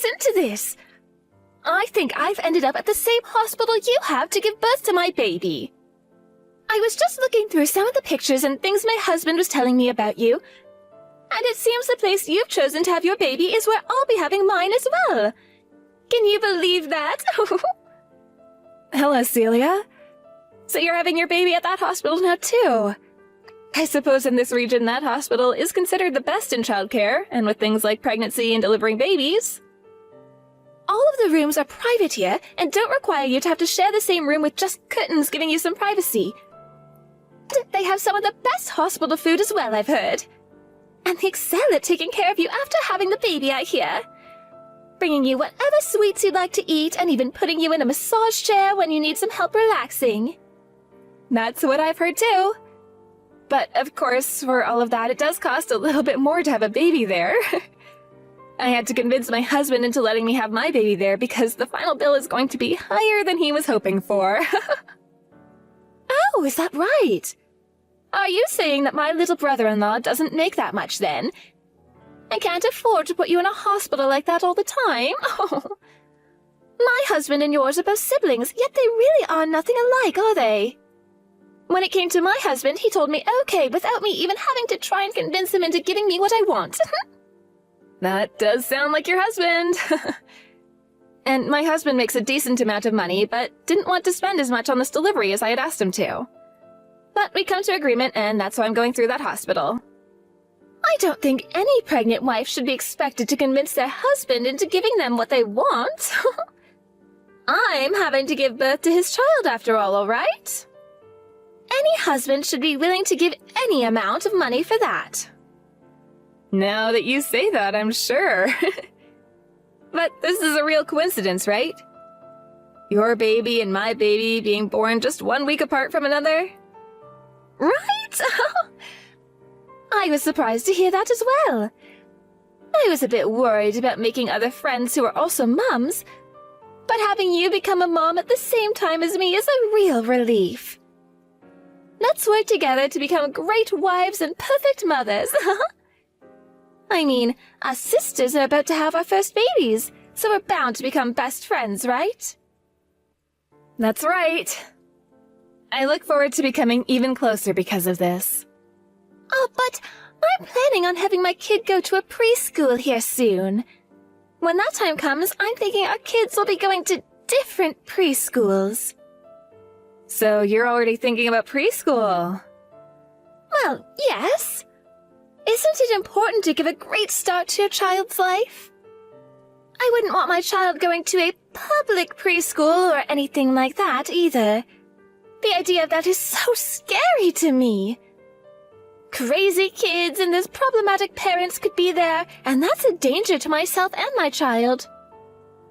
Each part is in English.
into this. I think I've ended up at the same hospital you have to give birth to my baby. I was just looking through some of the pictures and things my husband was telling me about you, and it seems the place you've chosen to have your baby is where I'll be having mine as well. Can you believe that? Hello, Celia. So you're having your baby at that hospital now, too. I suppose in this region that hospital is considered the best in childcare, and with things like pregnancy and delivering babies. All of the rooms are private here and don't require you to have to share the same room with just curtains giving you some privacy. They have some of the best hospital food as well, I've heard. And they excel at taking care of you after having the baby, I hear. Bringing you whatever sweets you'd like to eat and even putting you in a massage chair when you need some help relaxing. That's what I've heard too. But of course, for all of that, it does cost a little bit more to have a baby there. I had to convince my husband into letting me have my baby there because the final bill is going to be higher than he was hoping for. Oh, is that right? Are you saying that my little brother-in-law doesn't make that much then? I can't afford to put you in a hospital like that all the time. Oh. My husband and yours are both siblings, yet they really are nothing alike, are they? When it came to my husband, he told me okay without me even having to try and convince him into giving me what I want. That does sound like your husband. And my husband makes a decent amount of money, but didn't want to spend as much on this delivery as I had asked him to. But we come to agreement, and that's why I'm going through that hospital. I don't think any pregnant wife should be expected to convince their husband into giving them what they want. I'm having to give birth to his child after all right? Any husband should be willing to give any amount of money for that. Now that you say that, I'm sure. But this is a real coincidence, right? Your baby and my baby being born just 1 week apart from another? Right? I was surprised to hear that as well. I was a bit worried about making other friends who are also mums, but having you become a mom at the same time as me is a real relief. Let's work together to become great wives and perfect mothers. I mean, us sisters are about to have our first babies, so we're bound to become best friends, right? That's right. I look forward to becoming even closer because of this. Oh, but I'm planning on having my kid go to a preschool here soon. When that time comes, I'm thinking our kids will be going to different preschools. So you're already thinking about preschool? Well, yes. Isn't it important to give a great start to your child's life? I wouldn't want my child going to a public preschool or anything like that either. The idea of that is so scary to me. Crazy kids and those problematic parents could be there, and that's a danger to myself and my child.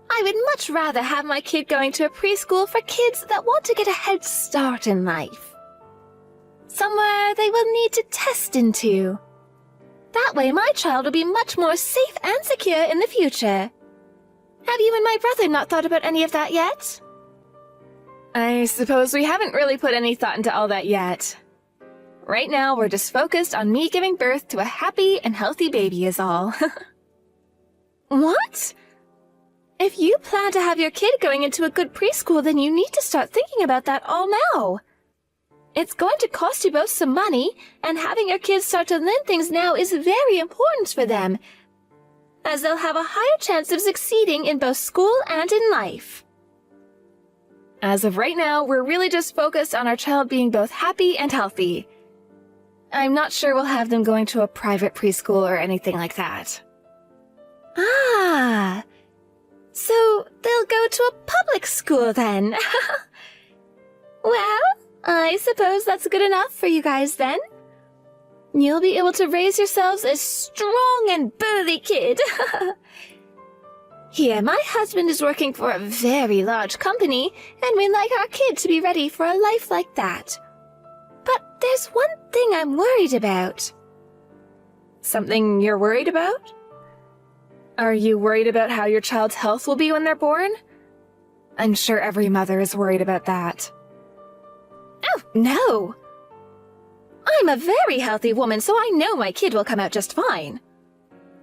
I would much rather have my kid going to a preschool for kids that want to get a head start in life. Somewhere they will need to test into. That way my child will be much more safe and secure in the future. Have you and my brother not thought about any of that yet? I suppose we haven't really put any thought into all that yet. Right now, we're just focused on me giving birth to a happy and healthy baby is all. What? If you plan to have your kid going into a good preschool, then you need to start thinking about that all now. It's going to cost you both some money, and having your kids start to learn things now is very important for them, as they'll have a higher chance of succeeding in both school and in life. As of right now, we're really just focused on our child being both happy and healthy. I'm not sure we'll have them going to a private preschool or anything like that. Ah, so they'll go to a public school then. Well, I suppose that's good enough for you guys then. You'll be able to raise yourselves a strong and burly kid. Here, my husband is working for a very large company, and we'd like our kid to be ready for a life like that. But there's one thing I'm worried about. Something you're worried about? Are you worried about how your child's health will be when they're born? I'm sure every mother is worried about that. Oh, no! I'm a very healthy woman, so I know my kid will come out just fine.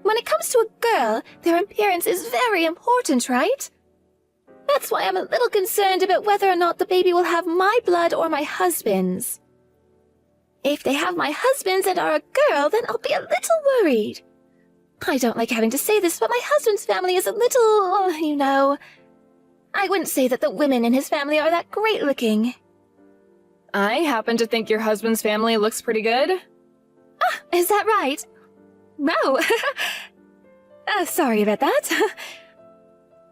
When it comes to a girl, their appearance is very important, right? That's why I'm a little concerned about whether or not the baby will have my blood or my husband's. If they have my husband's and are a girl, then I'll be a little worried. I don't like having to say this, but my husband's family is a little, I wouldn't say that the women in his family are that great looking. I happen to think your husband's family looks pretty good. Ah, is that right? Wow. Sorry about that.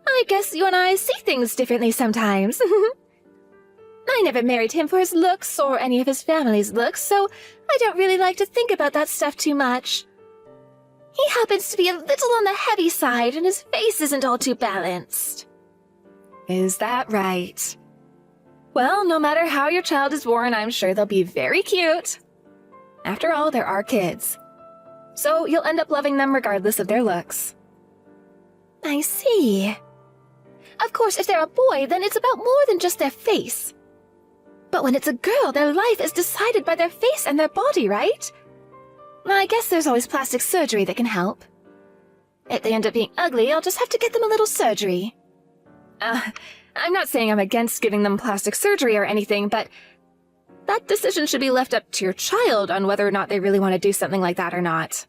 I guess you and I see things differently sometimes. I never married him for his looks or any of his family's looks, so I don't really like to think about that stuff too much. He happens to be a little on the heavy side, and his face isn't all too balanced. Is that right? Well, no matter how your child is born, I'm sure they'll be very cute. After all, there are kids. So you'll end up loving them regardless of their looks. I see. Of course, if they're a boy, then it's about more than just their face. But when it's a girl, their life is decided by their face and their body, right? I guess there's always plastic surgery that can help. If they end up being ugly, I'll just have to get them a little surgery. I'm not saying I'm against giving them plastic surgery or anything, but that decision should be left up to your child on whether or not they really want to do something like that or not.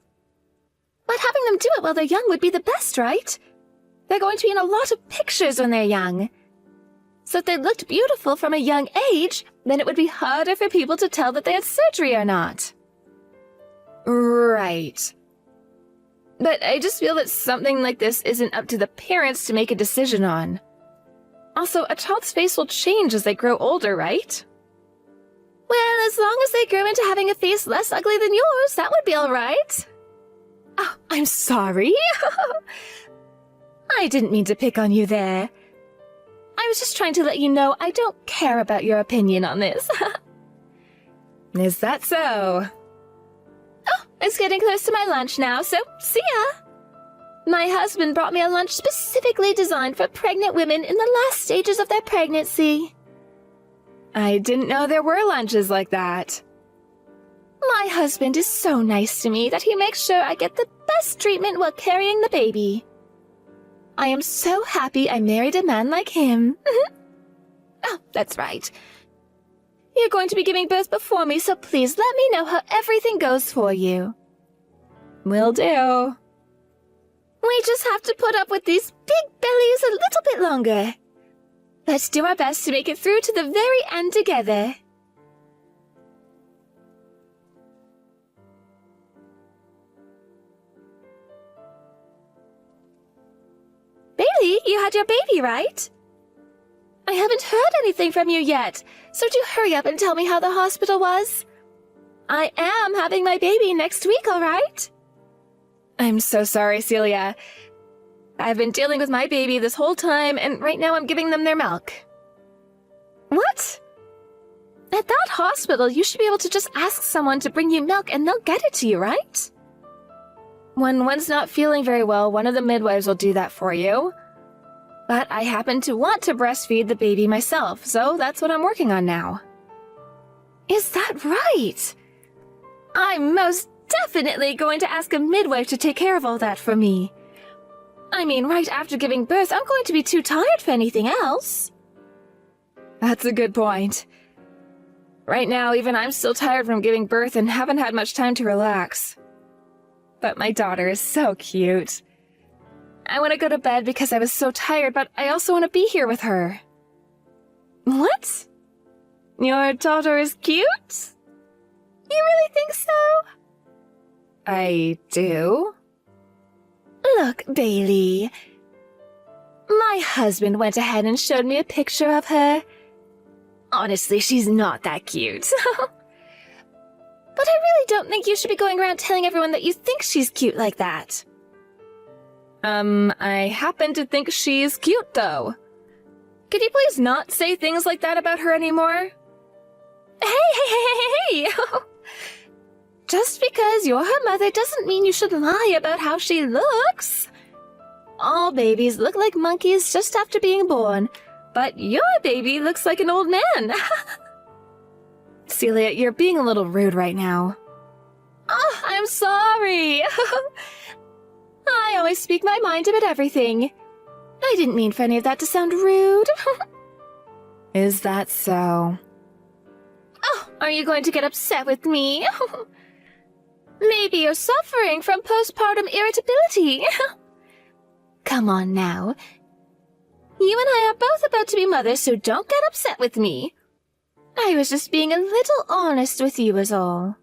But having them do it while they're young would be the best, right? They're going to be in a lot of pictures when they're young. So if they looked beautiful from a young age, then it would be harder for people to tell that they had surgery or not. Right. But I just feel that something like this isn't up to the parents to make a decision on. Also, a child's face will change as they grow older, right? Well, as long as they grow into having a face less ugly than yours, that would be all right. Oh, I'm sorry. I didn't mean to pick on you there. I was just trying to let you know I don't care about your opinion on this. Is that so? Oh, it's getting close to my lunch now, so see ya! My husband brought me a lunch specifically designed for pregnant women in the last stages of their pregnancy. I didn't know there were lunches like that. My husband is so nice to me that he makes sure I get the best treatment while carrying the baby. I am so happy I married a man like him. Oh, that's right. You're going to be giving birth before me, so please let me know how everything goes for you. Will do. We just have to put up with these big bellies a little bit longer. Let's do our best to make it through to the very end together. Bailey, you had your baby, right? I haven't heard anything from you yet, so do hurry up and tell me how the hospital was. I am having my baby next week, all right? I'm so sorry, Celia. I've been dealing with my baby this whole time, and right now I'm giving them their milk. What? At that hospital, you should be able to just ask someone to bring you milk and they'll get it to you, right? When one's not feeling very well, one of the midwives will do that for you. But I happen to want to breastfeed the baby myself, so that's what I'm working on now. Is that right? I'm most definitely going to ask a midwife to take care of all that for me. I mean, right after giving birth, I'm going to be too tired for anything else. That's a good point. Right now, even I'm still tired from giving birth and haven't had much time to relax. But my daughter is so cute. I want to go to bed because I was so tired, but I also want to be here with her. What? Your daughter is cute? You really think so? I do. Look, Bailey. My husband went ahead and showed me a picture of her. Honestly, she's not that cute. But I really don't think you should be going around telling everyone that you think she's cute like that. I happen to think she's cute, though. Could you please not say things like that about her anymore? Hey! Just because you're her mother doesn't mean you should lie about how she looks. All babies look like monkeys just after being born, but your baby looks like an old man. Celia, you're being a little rude right now. Oh, I'm sorry. I always speak my mind about everything. I didn't mean for any of that to sound rude. Is that so? Oh, are you going to get upset with me? Maybe you're suffering from postpartum irritability. Come on now. You and I are both about to be mothers, so don't get upset with me. I was just being a little honest with you is all.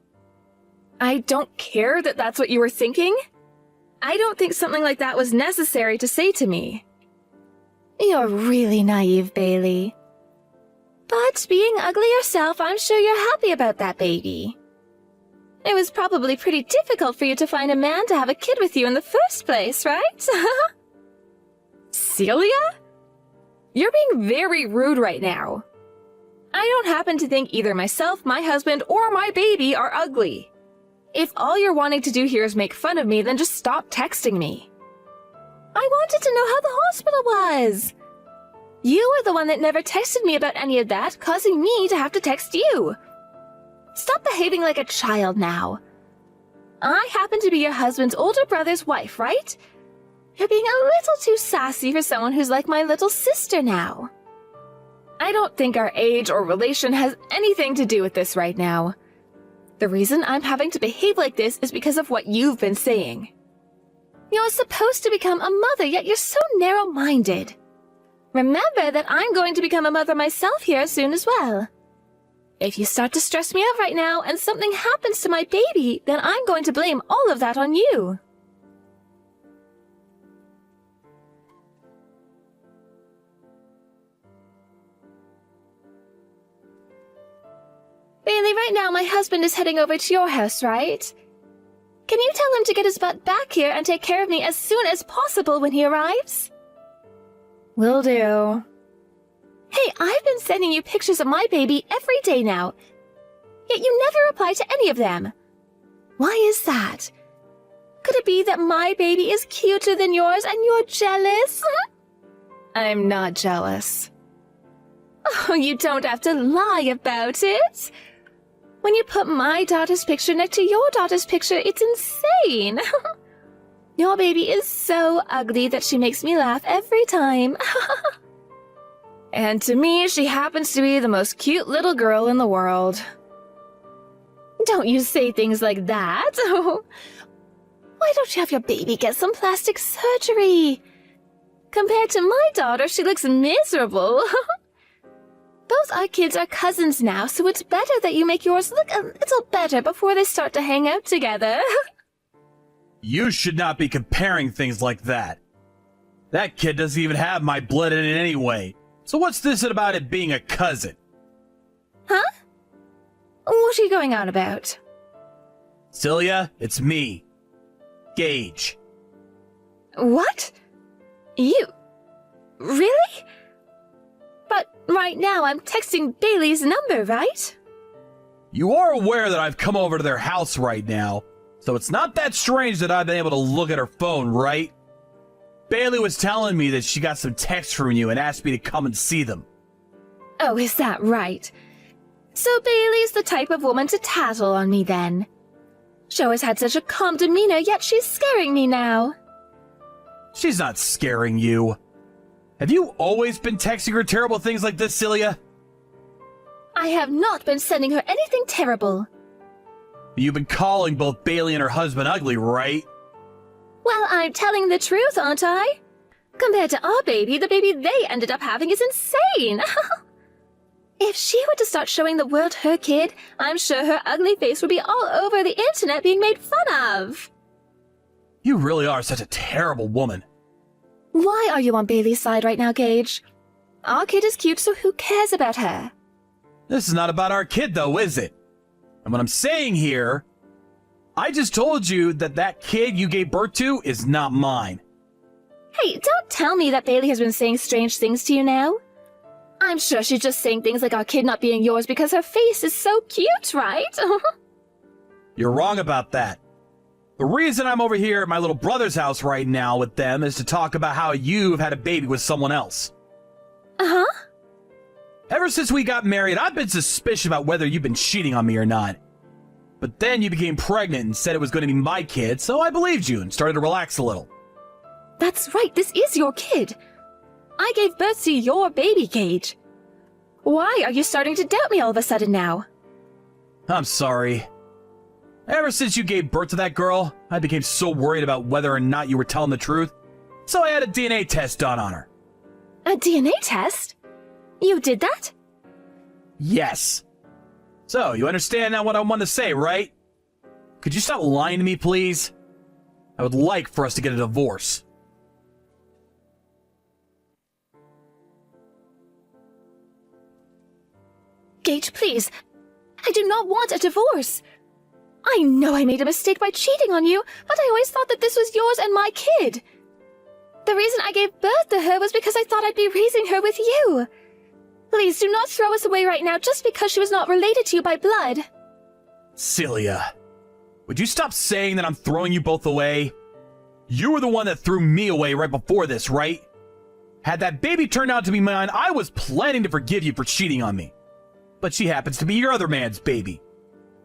I don't care that that's what you were thinking. I don't think something like that was necessary to say to me. You're really naive, Bailey. But being ugly yourself, I'm sure you're happy about that baby. It was probably pretty difficult for you to find a man to have a kid with you in the first place, right? Celia? You're being very rude right now. I don't happen to think either myself, my husband, or my baby are ugly. If all you're wanting to do here is make fun of me, then just stop texting me. I wanted to know how the hospital was. You were the one that never texted me about any of that, causing me to have to text you. Stop behaving like a child now. I happen to be your husband's older brother's wife, right? You're being a little too sassy for someone who's like my little sister now. I don't think our age or relation has anything to do with this right now. The reason I'm having to behave like this is because of what you've been saying. You're supposed to become a mother, yet you're so narrow-minded. Remember that I'm going to become a mother myself here soon as well. If you start to stress me out right now and something happens to my baby, then I'm going to blame all of that on you. Bailey, right now my husband is heading over to your house, right? Can you tell him to get his butt back here and take care of me as soon as possible when he arrives? Will do. Hey, I've been sending you pictures of my baby every day now, yet you never reply to any of them. Why is that? Could it be that my baby is cuter than yours and you're jealous? I'm not jealous. Oh, you don't have to lie about it. When you put my daughter's picture next to your daughter's picture, it's insane. Your baby is so ugly that she makes me laugh every time. And to me, she happens to be the most cute little girl in the world. Don't you say things like that. Why don't you have your baby get some plastic surgery? Compared to my daughter, she looks miserable. Both our kids are cousins now, so it's better that you make yours look a little better before they start to hang out together. You should not be comparing things like that. That kid doesn't even have my blood in it anyway. So what's this about it being a cousin? Huh? What are you going on about? Celia, it's me. Gage. What? You? Really? But right now I'm texting Bailey's number, right? You are aware that I've come over to their house right now, so it's not that strange that I've been able to look at her phone, right? Bailey was telling me that she got some texts from you and asked me to come and see them. Oh, is that right? So Bailey's the type of woman to tattle on me then. She always had such a calm demeanor, yet she's scaring me now. She's not scaring you. Have you always been texting her terrible things like this, Celia? I have not been sending her anything terrible. You've been calling both Bailey and her husband ugly, right? Well, I'm telling the truth, aren't I? Compared to our baby, the baby they ended up having is insane. If she were to start showing the world her kid, I'm sure her ugly face would be all over the internet being made fun of. You really are such a terrible woman. Why are you on Bailey's side right now, Gage? Our kid is cute, so who cares about her? This is not about our kid, though, is it? And what I'm saying here, I just told you that that kid you gave birth to is not mine. Hey, don't tell me that Bailey has been saying strange things to you now. I'm sure she's just saying things like our kid not being yours because her face is so cute, right? You're wrong about that. The reason I'm over here at my little brother's house right now with them is to talk about how you've had a baby with someone else. Uh-huh. Ever since we got married, I've been suspicious about whether you've been cheating on me or not. But then you became pregnant and said it was going to be my kid, so I believed you and started to relax a little. That's right, this is your kid. I gave birth to your baby, Gage. Why are you starting to doubt me all of a sudden now? I'm sorry. Ever since you gave birth to that girl, I became so worried about whether or not you were telling the truth, so I had a DNA test done on her. A DNA test? You did that? Yes. So, you understand now what I want to say, right? Could you stop lying to me, please? I would like for us to get a divorce. Gage, please. I do not want a divorce. I know I made a mistake by cheating on you, but I always thought that this was yours and my kid. The reason I gave birth to her was because I thought I'd be raising her with you. Please do not throw us away right now just because she was not related to you by blood. Celia, would you stop saying that I'm throwing you both away? You were the one that threw me away right before this, right? Had that baby turned out to be mine, I was planning to forgive you for cheating on me. But she happens to be your other man's baby.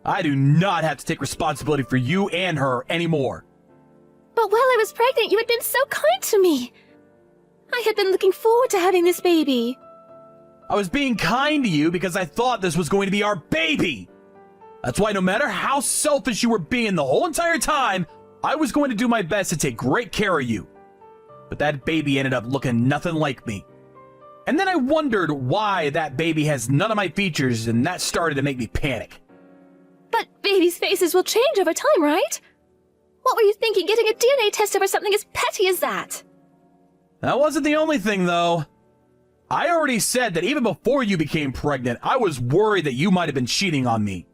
I do not have to take responsibility for you and her anymore. But while I was pregnant, you had been so kind to me. I had been looking forward to having this baby. I was being kind to you because I thought this was going to be our baby. That's why no matter how selfish you were being the whole entire time, I was going to do my best to take great care of you. But that baby ended up looking nothing like me. And then I wondered why that baby has none of my features, and that started to make me panic. But babies' faces will change over time, right? What were you thinking, getting a DNA test over something as petty as that? That wasn't the only thing, though. I already said that even before you became pregnant, I was worried that you might have been cheating on me.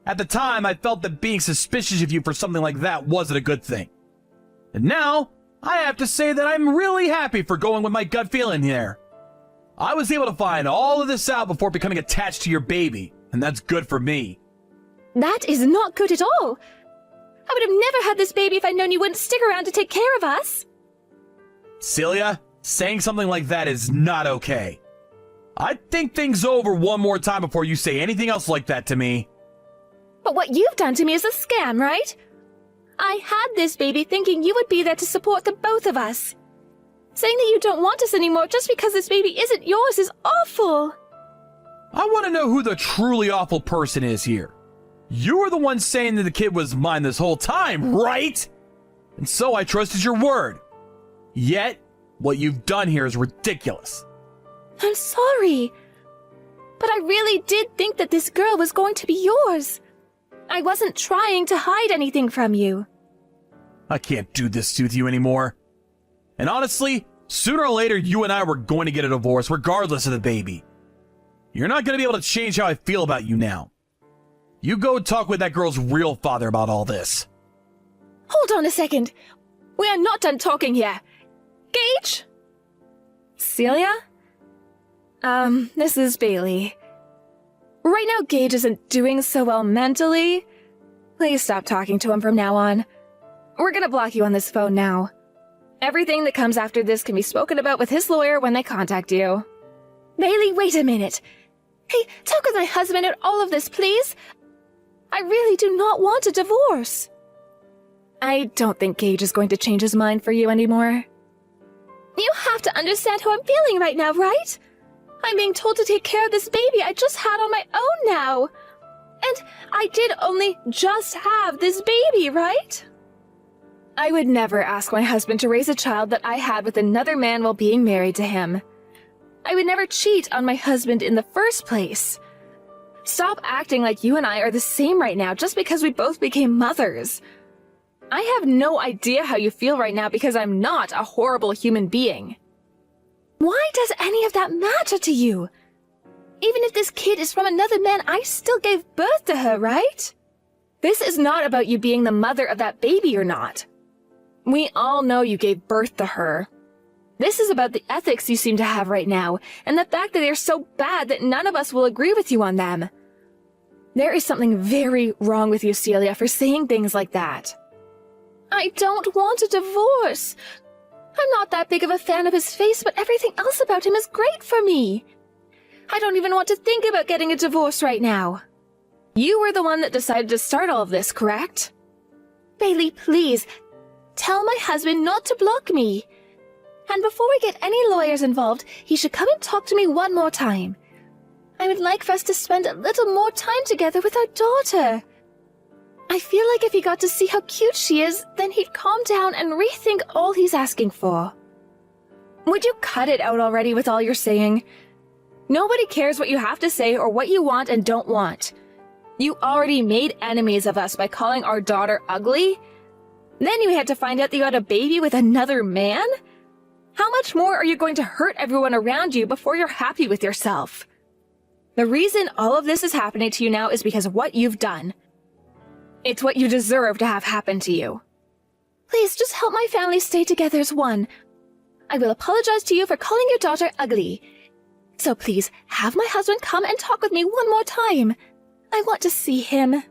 At the time, I felt that being suspicious of you for something like that wasn't a good thing. And now, I have to say that I'm really happy for going with my gut feeling here. I was able to find all of this out before becoming attached to your baby, and that's good for me. That is not good at all. I would have never had this baby if I'd known you wouldn't stick around to take care of us. Celia, saying something like that is not okay. I'd think things over one more time before you say anything else like that to me. But what you've done to me is a scam, right? I had this baby thinking you would be there to support the both of us. Saying that you don't want us anymore just because this baby isn't yours is awful. I want to know who the truly awful person is here. You were the one saying that the kid was mine this whole time, right? And so I trusted your word. Yet, what you've done here is ridiculous. I'm sorry. But I really did think that this girl was going to be yours. I wasn't trying to hide anything from you. I can't do this with you anymore. And honestly, sooner or later, you and I were going to get a divorce regardless of the baby. You're not going to be able to change how I feel about you now. You go talk with that girl's real father about all this. Hold on a second. We are not done talking here. Gage? Celia? This is Bailey. Right now, Gage isn't doing so well mentally. Please stop talking to him from now on. We're gonna block you on this phone now. Everything that comes after this can be spoken about with his lawyer when they contact you. Bailey, wait a minute. Hey, talk with my husband at all of this, please. I really do not want a divorce. I don't think Gage is going to change his mind for you anymore. You have to understand how I'm feeling right now, right? I'm being told to take care of this baby I just had on my own now. And I did only just have this baby, right? I would never ask my husband to raise a child that I had with another man while being married to him. I would never cheat on my husband in the first place. Stop acting like you and I are the same right now just because we both became mothers. I have no idea how you feel right now because I'm not a horrible human being. Why does any of that matter to you? Even if this kid is from another man, I still gave birth to her, right? This is not about you being the mother of that baby or not. We all know you gave birth to her. This is about the ethics you seem to have right now, and the fact that they're so bad that none of us will agree with you on them. There is something very wrong with you, Celia, for saying things like that. I don't want a divorce. I'm not that big of a fan of his face, but everything else about him is great for me. I don't even want to think about getting a divorce right now. You were the one that decided to start all of this, correct? Bailey, please, tell my husband not to block me. And before we get any lawyers involved, he should come and talk to me one more time. I would like for us to spend a little more time together with our daughter. I feel like if he got to see how cute she is, then he'd calm down and rethink all he's asking for. Would you cut it out already with all you're saying? Nobody cares what you have to say or what you want and don't want. You already made enemies of us by calling our daughter ugly. Then you had to find out that you had a baby with another man? How much more are you going to hurt everyone around you before you're happy with yourself? The reason all of this is happening to you now is because of what you've done. It's what you deserve to have happen to you. Please, just help my family stay together as one. I will apologize to you for calling your daughter ugly. So please, have my husband come and talk with me one more time. I want to see him.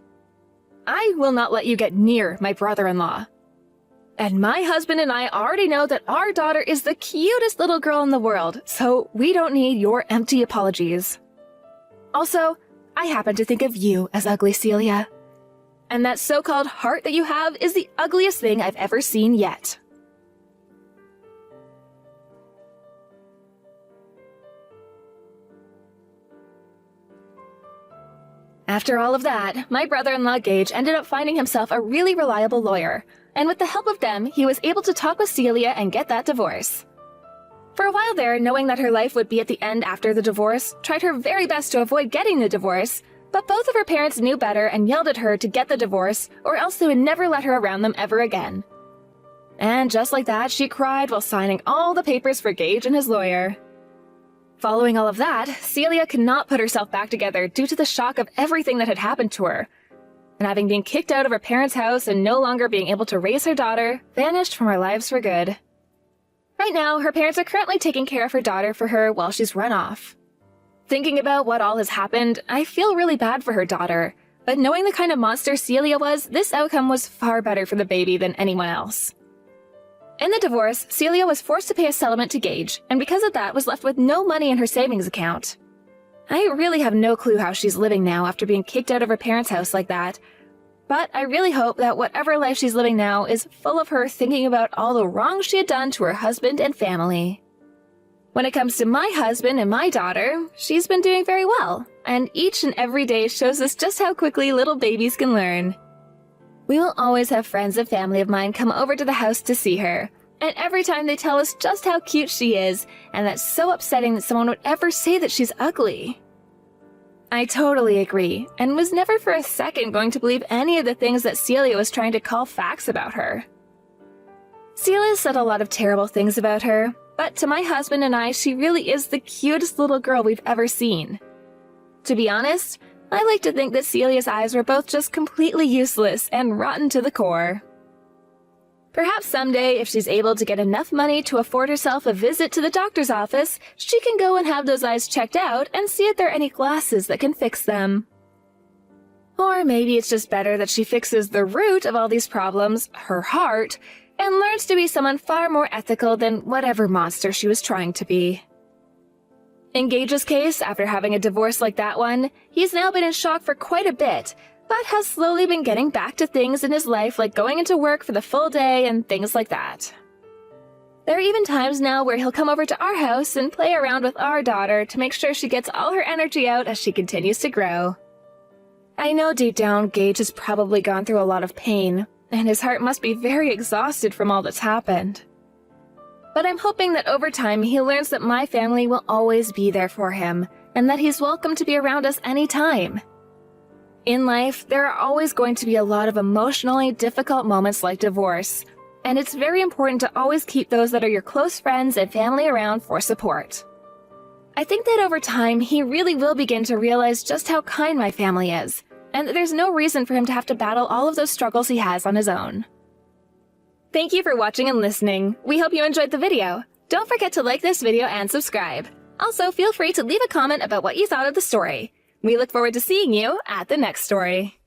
I will not let you get near my brother-in-law. And my husband and I already know that our daughter is the cutest little girl in the world, so we don't need your empty apologies. Also, I happen to think of you as ugly, Celia. And that so-called heart that you have is the ugliest thing I've ever seen yet. After all of that, my brother-in-law Gage ended up finding himself a really reliable lawyer, and with the help of them, he was able to talk with Celia and get that divorce. For a while there, knowing that her life would be at the end after the divorce, tried her very best to avoid getting the divorce, but both of her parents knew better and yelled at her to get the divorce, or else they would never let her around them ever again. And just like that, she cried while signing all the papers for Gage and his lawyer. Following all of that, Celia could not put herself back together due to the shock of everything that had happened to her. And having been kicked out of her parents' house and no longer being able to raise her daughter, vanished from her lives for good. Right now, her parents are currently taking care of her daughter for her while she's run off. Thinking about what all has happened, I feel really bad for her daughter, but knowing the kind of monster Celia was, this outcome was far better for the baby than anyone else. In the divorce, Celia was forced to pay a settlement to Gage, and because of that was left with no money in her savings account. I really have no clue how she's living now after being kicked out of her parents' house like that, but I really hope that whatever life she's living now is full of her thinking about all the wrong she had done to her husband and family. When it comes to my husband and my daughter, she's been doing very well, and each and every day shows us just how quickly little babies can learn. We will always have friends and family of mine come over to the house to see her, and every time they tell us just how cute she is, and that's so upsetting that someone would ever say that she's ugly. I totally agree, and was never for a second going to believe any of the things that Celia was trying to call facts about her. Celia said a lot of terrible things about her, but to my husband and I, she really is the cutest little girl we've ever seen. To be honest, I like to think that Celia's eyes were both just completely useless and rotten to the core. Perhaps someday, if she's able to get enough money to afford herself a visit to the doctor's office, she can go and have those eyes checked out and see if there are any glasses that can fix them. Or maybe it's just better that she fixes the root of all these problems, her heart, and learns to be someone far more ethical than whatever monster she was trying to be. In Gage's case, after having a divorce like that one, he's now been in shock for quite a bit, but has slowly been getting back to things in his life like going into work for the full day and things like that. There are even times now where he'll come over to our house and play around with our daughter to make sure she gets all her energy out as she continues to grow. I know deep down Gage has probably gone through a lot of pain, and his heart must be very exhausted from all that's happened. But I'm hoping that over time he learns that my family will always be there for him, and that he's welcome to be around us anytime. In life, there are always going to be a lot of emotionally difficult moments like divorce, and it's very important to always keep those that are your close friends and family around for support. I think that over time, he really will begin to realize just how kind my family is, and that there's no reason for him to have to battle all of those struggles he has on his own. Thank you for watching and listening. We hope you enjoyed the video. Don't forget to like this video and subscribe. Also, feel free to leave a comment about what you thought of the story. We look forward to seeing you at the next story.